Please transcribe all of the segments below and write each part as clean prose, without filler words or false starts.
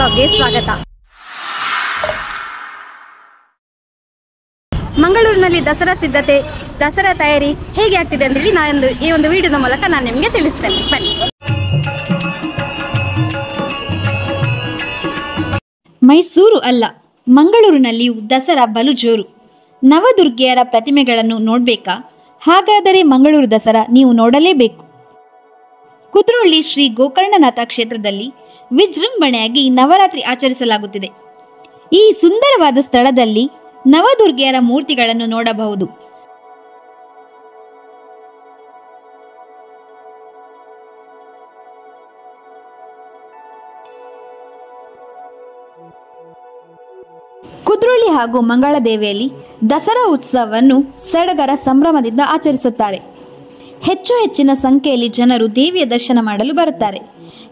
ವ್ಲಾಗ್ಗೆ ಸ್ವಾಗತ. ಮಂಗಳೂರಿನಲ್ಲಿ ದಸರಾ ಸಿದ್ಧತೆ, ದಸರಾ ತಯಾರಿ ಹೇಗೆ ಆಗ್ತಿದೆ ಅಂತ ಹೇಳಿ ಈ ಒಂದು ವಿಡಿಯೋದ ಮೂಲಕ ನಾನು ನಿಮಗೆ ತಿಳಿಸ್ತೇನೆ. ಬನ್ನಿ. ಮೈಸೂರು ಅಲ್ಲ, ಮಂಗಳೂರಿನಲ್ಲಿಯೂ ದಸರಾ ಬಲು ಜೋರು. ನವದುರ್ಗೆಯರ ಪ್ರತಿಮೆಗಳನ್ನು ನೋಡಬೇಕಾ? ಹಾಗಾದರೆ ಮಂಗಳೂರು ದಸರಾ ನೀವು ನೋಡಲೇಬೇಕು. ಕುದ್ರೋಳಿ ಶ್ರೀ ಗೋಕರ್ಣನಾಥ ಕ್ಷೇತ್ರದಲ್ಲಿ ವಿಜೃಂಭಣೆಯಾಗಿ ನವರಾತ್ರಿ ಆಚರಿಸಲಾಗುತ್ತಿದೆ. ಈ ಸುಂದರವಾದ ಸ್ಥಳದಲ್ಲಿ ನವದುರ್ಗೆಯರ ಮೂರ್ತಿಗಳನ್ನು ನೋಡಬಹುದು. ಕುದ್ರೋಳಿ ಹಾಗೂ ಮಂಗಳದೇವಿಯಲ್ಲಿ ದಸರಾ ಉತ್ಸವವನ್ನು ಸಡಗರ ಸಂಭ್ರಮದಿಂದ ಆಚರಿಸುತ್ತಾರೆ. ಹೆಚ್ಚಿನ ಸಂಖ್ಯೆಯಲ್ಲಿ ಜನರು ದೇವಿಯ ದರ್ಶನ ಮಾಡಲು ಬರುತ್ತಾರೆ.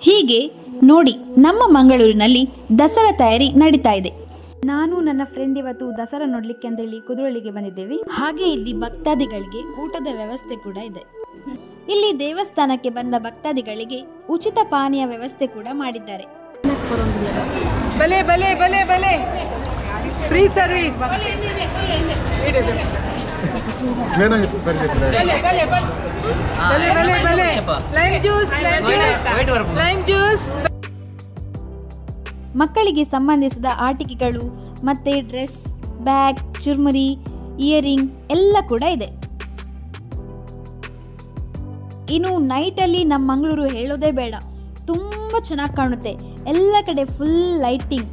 ಹೀಗೆ ನೋಡಿ, ನಮ್ಮ ಮಂಗಳೂರಿನಲ್ಲಿ ದಸರಾ ತಯಾರಿ ನಡೀತಾ ಇದೆ. ನಾನು ನನ್ನ ಫ್ರೆಂಡ್ ಇವತ್ತು ದಸರಾ ನೋಡ್ಲಿಕ್ಕೆ ಅಂತ ಹೇಳಿ ಕುದ್ರೋಳಿಗೆ ಬಂದಿದ್ದೇವೆ. ಹಾಗೆ ಇಲ್ಲಿ ಭಕ್ತಾದಿಗಳಿಗೆ ಊಟದ ವ್ಯವಸ್ಥೆ ಕೂಡ ಇದೆ. ಇಲ್ಲಿ ದೇವಸ್ಥಾನಕ್ಕೆ ಬಂದ ಭಕ್ತಾದಿಗಳಿಗೆ ಉಚಿತ ಪಾನೀಯ ವ್ಯವಸ್ಥೆ ಕೂಡ ಮಾಡಿದ್ದಾರೆ. Free service. ಮಕ್ಕಳಿಗೆ ಸಂಬಂಧಿಸಿದ ಆಟಿಕೆಗಳು ಮತ್ತೆ ಡ್ರೆಸ್, ಬ್ಯಾಗ್, ಚುರ್ಮುರಿ, ಇಯರಿಂಗ್ ಎಲ್ಲ ಕೂಡ ಇದೆ. ಇನ್ನು ನೈಟ್ ಅಲ್ಲಿ ನಮ್ಮ ಮಂಗಳೂರು ಹೇಳೋದೇ ಬೇಡ, ತುಂಬಾ ಚೆನ್ನಾಗಿ ಕಾಣುತ್ತೆ. ಎಲ್ಲ ಕಡೆ ಫುಲ್ ಲೈಟಿಂಗ್.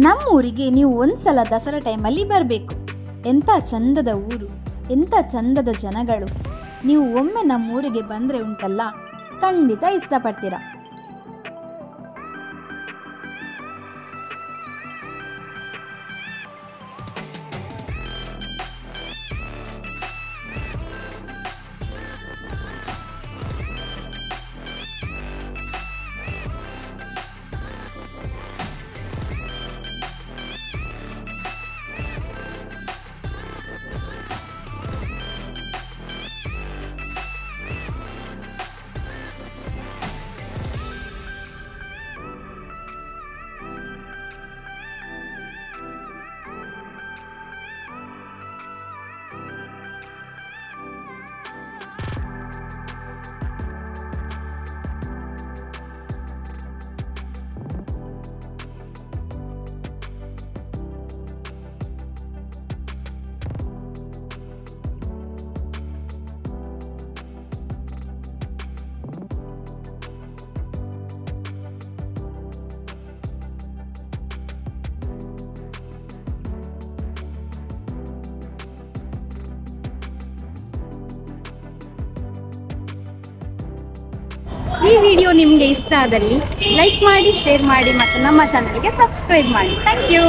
ನಮ್ಮ ಊರಿಗೆ ನೀವು ಒಂದ್ಸಲ ದಸರಾ ಟೈಮಲ್ಲಿ ಬರಬೇಕು. ಎಂಥ ಚಂದದ ಊರು, ಎಂಥ ಚಂದದ ಜನಗಳು. ನೀವು ಒಮ್ಮೆ ನಮ್ಮ ಊರಿಗೆ ಬಂದರೆ ಉಂಟಲ್ಲ, ಖಂಡಿತ ಇಷ್ಟಪಡ್ತೀರಾ. ಈ ವಿಡಿಯೋ ನಿಮಗೆ ಇಷ್ಟ ಆದಲ್ಲಿ ಲೈಕ್ ಮಾಡಿ, ಶೇರ್ ಮಾಡಿ ಮತ್ತು ನಮ್ಮ ಚಾನೆಲ್ಗೆ ಸಬ್ಸ್ಕ್ರೈಬ್ ಮಾಡಿ. Thank you.